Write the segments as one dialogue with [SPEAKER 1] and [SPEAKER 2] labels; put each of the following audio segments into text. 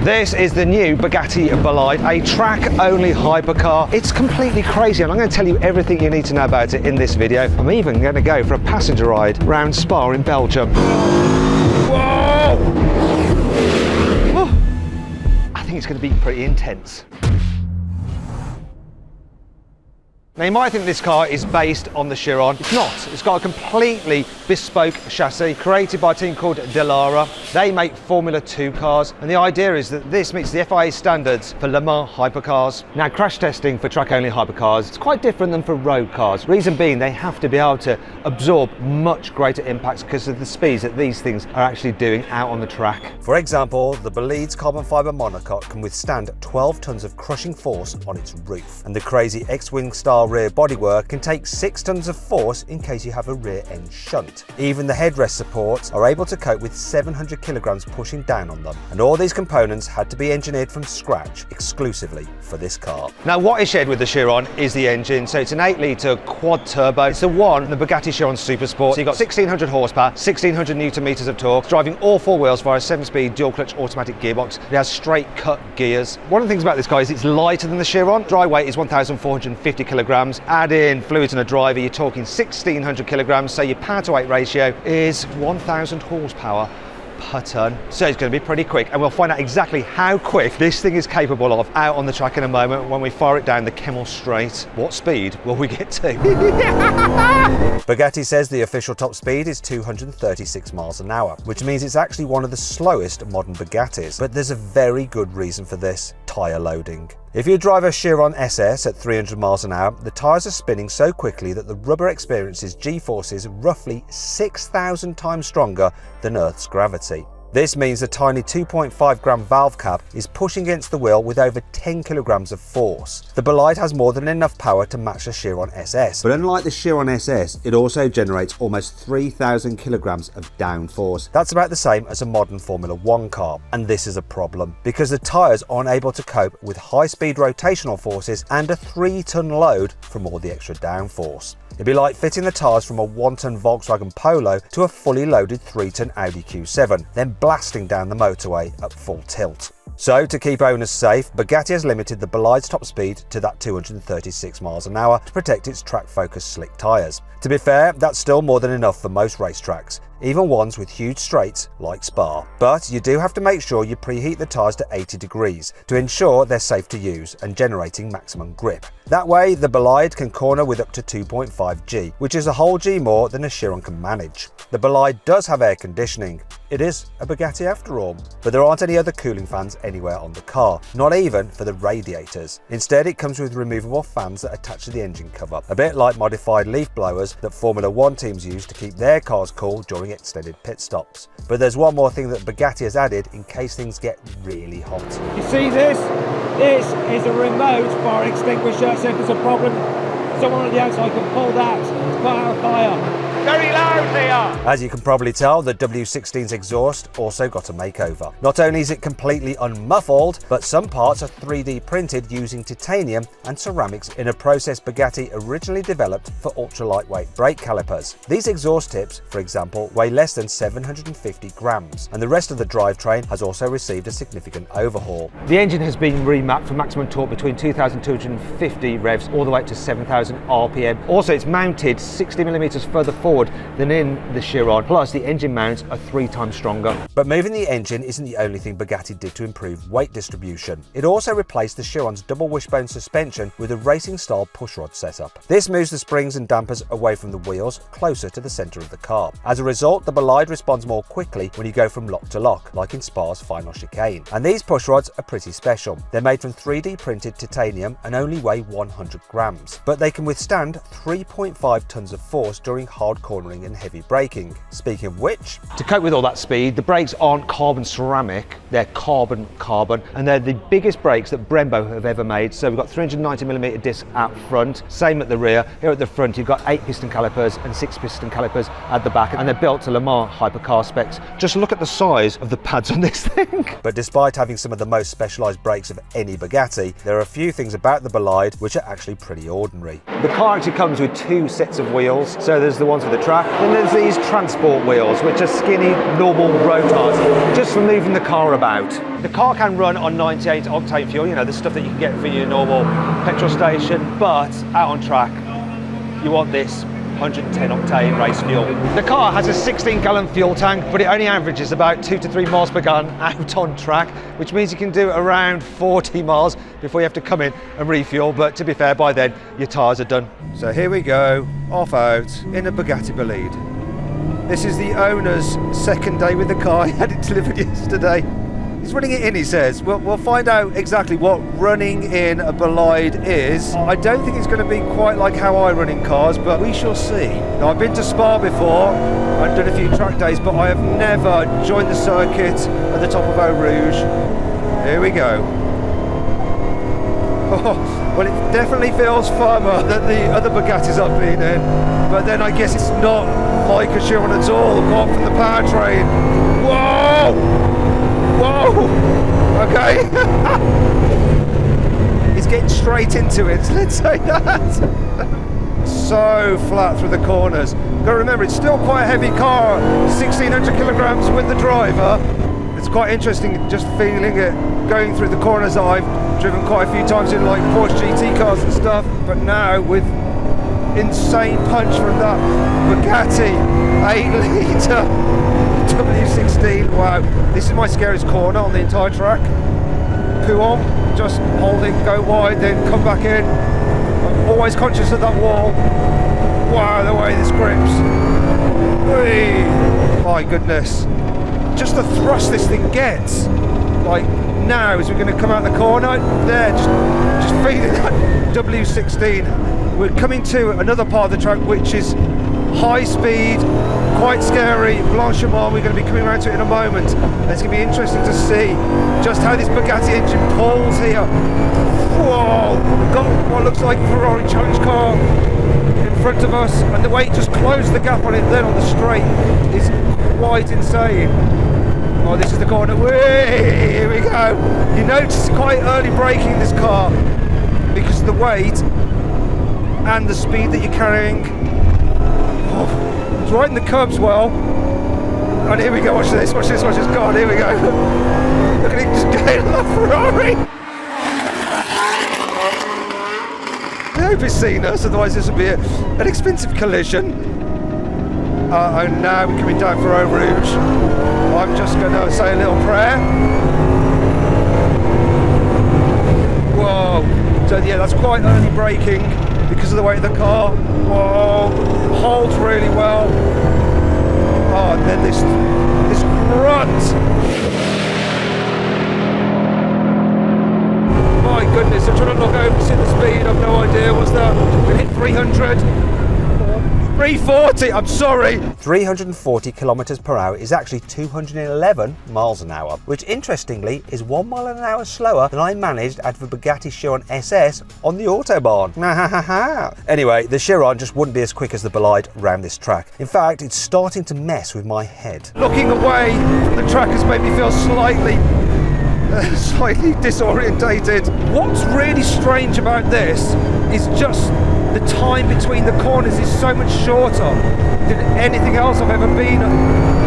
[SPEAKER 1] This is the new Bugatti Bolide, a track-only hypercar. It's completely crazy, and I'm going to tell you everything you need to know about it in this video. I'm even going to go for a passenger ride around Spa in Belgium. Whoa! Oh, I think it's going to be pretty intense. Now you might think this car is based on the Chiron. It's not. It's got a completely bespoke chassis created by a team called Delara. They make Formula 2 cars, and the idea is that this meets the FIA standards for Le Mans hypercars. Now crash testing for track-only hypercars is quite different than for road cars. Reason being, they have to be able to absorb much greater impacts because of the speeds that these things are actually doing out on the track. For example, the Bolide's carbon fibre monocoque can withstand 12 tonnes of crushing force on its roof, and the crazy X-Wing style rear bodywork can take 6 tonnes of force in case you have a rear end shunt. Even the headrest supports are able to cope with 700 kilograms pushing down on them, and all these components had to be engineered from scratch exclusively for this car. Now what is shared with the Chiron is the engine, so it's an 8-litre quad turbo. It's the one, the Bugatti Chiron Super Sport. So you've got 1600 horsepower, 1600 newton meters of torque, driving all 4 wheels via a 7-speed dual clutch automatic gearbox. It has straight cut gears. One of the things about this car is it's lighter than the Chiron. Dry weight is 1,450 kilograms. Add in fluids and a driver, you're talking 1,600 kilograms, so your power to weight ratio is 1,000 horsepower per tonne. So it's going to be pretty quick, and we'll find out exactly how quick this thing is capable of out on the track in a moment when we fire it down the Kemmel Straight. What speed will we get to? Bugatti says the official top speed is 236 miles an hour, which means it's actually one of the slowest modern Bugattis. But there's a very good reason for this: tyre loading. If you drive a Chiron SS at 300 miles an hour, the tyres are spinning so quickly that the rubber experiences G-forces roughly 6,000 times stronger than Earth's gravity. This means the tiny 2.5 gram valve cap is pushing against the wheel with over 10 kilograms of force. The Bolide has more than enough power to match the Chiron SS, but unlike the Chiron SS, it also generates almost 3,000 kilograms of downforce. That's about the same as a modern Formula 1 car, and this is a problem because the tyres aren't able to cope with high-speed rotational forces and a 3-ton load from all the extra downforce. It'd be like fitting the tyres from a 1-ton Volkswagen Polo to a fully loaded 3-ton Audi Q7, then blasting down the motorway at full tilt. So, to keep owners safe, Bugatti has limited the Bolide's top speed to that 236 miles an hour to protect its track-focused slick tyres. To be fair, that's still more than enough for most racetracks, even ones with huge straights like Spa. But you do have to make sure you preheat the tyres to 80 degrees to ensure they're safe to use and generating maximum grip. That way, the Bolide can corner with up to 2.5 G, which is a whole G more than a Chiron can manage. The Bolide does have air conditioning. It is a Bugatti after all, but there aren't any other cooling fans anywhere on the car, not even for the radiators. Instead, it comes with removable fans that attach to the engine cover, a bit like modified leaf blowers that Formula 1 teams use to keep their cars cool during extended pit stops. But there's one more thing that Bugatti has added in case things get really hot.
[SPEAKER 2] You see this? This is a remote fire extinguisher, so if there's a problem, someone on the outside can pull that to put out a fire. Very loud they are!
[SPEAKER 1] As you can probably tell, the W16's exhaust also got a makeover. Not only is it completely unmuffled, but some parts are 3D printed using titanium and ceramics in a process Bugatti originally developed for ultra-lightweight brake calipers. These exhaust tips, for example, weigh less than 750 grams, and the rest of the drivetrain has also received a significant overhaul. The engine has been remapped for maximum torque between 2,250 revs all the way up to 7,000 RPM. Also, it's mounted 60mm further forward than in the Chiron, plus the engine mounts are 3 times stronger. But moving the engine isn't the only thing Bugatti did to improve weight distribution. It also replaced the Chiron's double wishbone suspension with a racing-style pushrod setup. This moves the springs and dampers away from the wheels, closer to the centre of the car. As a result, the Bolide responds more quickly when you go from lock to lock, like in Spa's final chicane. And these pushrods are pretty special. They're made from 3D printed titanium and only weigh 100 grams, but they can withstand 3.5 tonnes of force during hard cornering and heavy braking. Speaking of which, to cope with all that speed, the brakes aren't carbon ceramic, they're carbon, and they're the biggest brakes that Brembo have ever made. So we've got 390mm discs out front, same at the rear. Here at the front you've got 8 piston calipers and 6 piston calipers at the back, and they're built to Le Mans hypercar specs. Just look at the size of the pads on this thing. But despite having some of the most specialised brakes of any Bugatti, there are a few things about the Bolide which are actually pretty ordinary. The car actually comes with 2 sets of wheels, so there's the ones with the track. Then there's these transport wheels, which are skinny, normal rotors, just for moving the car about. The car can run on 98 octane fuel, you know, the stuff that you can get for your normal petrol station, but out on track, you want this 110 octane race fuel. The car has a 16-gallon fuel tank, but it only averages about 2 to 3 miles per gallon out on track, which means you can do around 40 miles before you have to come in and refuel. But to be fair, by then your tyres are done. So here we go, off out in a Bugatti Bolide. This is the owner's second day with the car. He had it delivered yesterday. He's running it in, he says. We'll find out exactly what running in a Bolide is. I don't think it's going to be quite like how I run in cars, but we shall see. Now, I've been to Spa before, I've done a few track days, but I have never joined the circuit at the top of Eau Rouge. Here we go. Oh, well, it definitely feels firmer than the other Bugattis I've been in, but then I guess it's not like a Chiron at all, apart from the powertrain. Whoa! Whoa! Okay. He's getting straight into it, let's say that. So flat through the corners. Gotta remember, it's still quite a heavy car, 1,600 kilograms with the driver. It's quite interesting just feeling it going through the corners that I've driven quite a few times in like Porsche GT cars and stuff, but now with insane punch from that Bugatti 8-litre W16. Wow, this is my scariest corner on the entire track. Pouhon, just hold it, go wide, then come back in. I'm always conscious of that wall. Wow, the way this grips. Whee! My goodness. Just the thrust this thing gets. Like now, as we're going to come out the corner, there, just feeding that W16. We're coming to another part of the track which is high speed, quite scary, Blanchimont. We're going to be coming around to it in a moment. And it's going to be interesting to see just how this Bugatti engine pulls here. Whoa! We've got what looks like a Ferrari challenge car in front of us, and the way it just closed the gap on it then on the straight is quite insane. Oh, this is the corner. Whee! Here we go. You notice quite early braking in this car because of the weight and the speed that you're carrying. Oh, it's right in the curbs well. And here we go, watch this, watch this, watch this. God, here we go. Look at it just getting off Ferrari. I hope he's seen us, otherwise this would be an expensive collision. And now we're coming down for Eau Rouge. I'm just going to say a little prayer. Whoa. So yeah, that's quite early braking because of the weight of the car. Whoa. Holds really well. Oh, and then this grunt. My goodness, I'm trying to look over to see the speed. I've no idea. What's that? We hit 300. 340, I'm sorry. 340 kilometers per hour is actually 211 miles an hour, which interestingly is 1 mile an hour slower than I managed at the Bugatti Chiron SS on the Autobahn. Anyway, the Chiron just wouldn't be as quick as the Bolide round this track. In fact, it's starting to mess with my head.
[SPEAKER 2] Looking away from the track has made me feel slightly disorientated. What's really strange about this is just the time between the corners is so much shorter than anything else I've ever been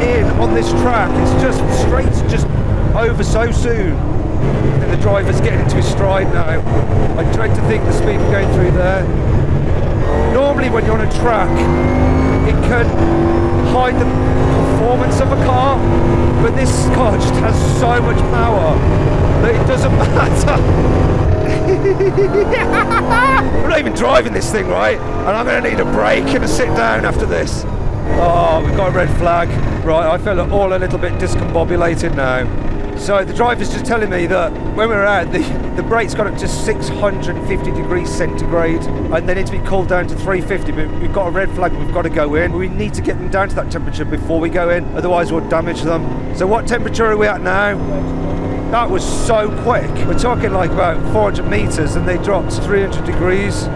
[SPEAKER 2] in on this track. It's just straights just over so soon. And the driver's getting into his stride now. I dread to think the speed we're going through there. Normally when you're on a track, it can hide the performance of a car, but this car just has so much power that it doesn't matter. I'm not even driving this thing, right? And I'm going to need a break and a sit down after this. Oh, we've got a red flag. Right, I feel all a little bit discombobulated now. So the driver's just telling me that when we were out, the brake's got up to 650 degrees centigrade and they need to be cooled down to 350, but we've got a red flag, we've got to go in. We need to get them down to that temperature before we go in, otherwise we'll damage them. So what temperature are we at now? That was so quick. We're talking like about 400 meters and they dropped 300 degrees.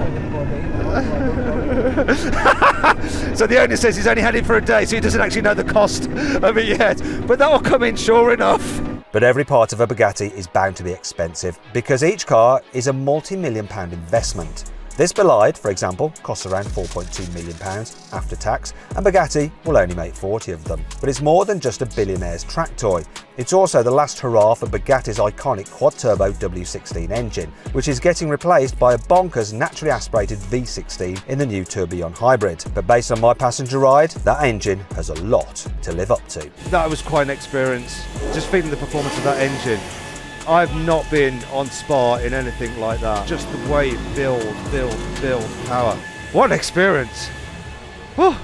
[SPEAKER 2] So the owner says he's only had it for a day, so he doesn't actually know the cost of it yet. But that'll come in sure enough.
[SPEAKER 1] But every part of a Bugatti is bound to be expensive because each car is a multi-million-pound investment. This bolide, for example, costs around £4.2 million after tax, and Bugatti will only make 40 of them. But it's more than just a billionaire's track toy. It's also the last hurrah for Bugatti's iconic quad-turbo W16 engine, which is getting replaced by a bonkers naturally aspirated V16 in the new Tourbillon hybrid. But based on my passenger ride, that engine has a lot to live up to.
[SPEAKER 2] That was quite an experience, just feeling the performance of that engine. I've not been on Spa in anything like that. Just the way it builds power. What an experience. Whew.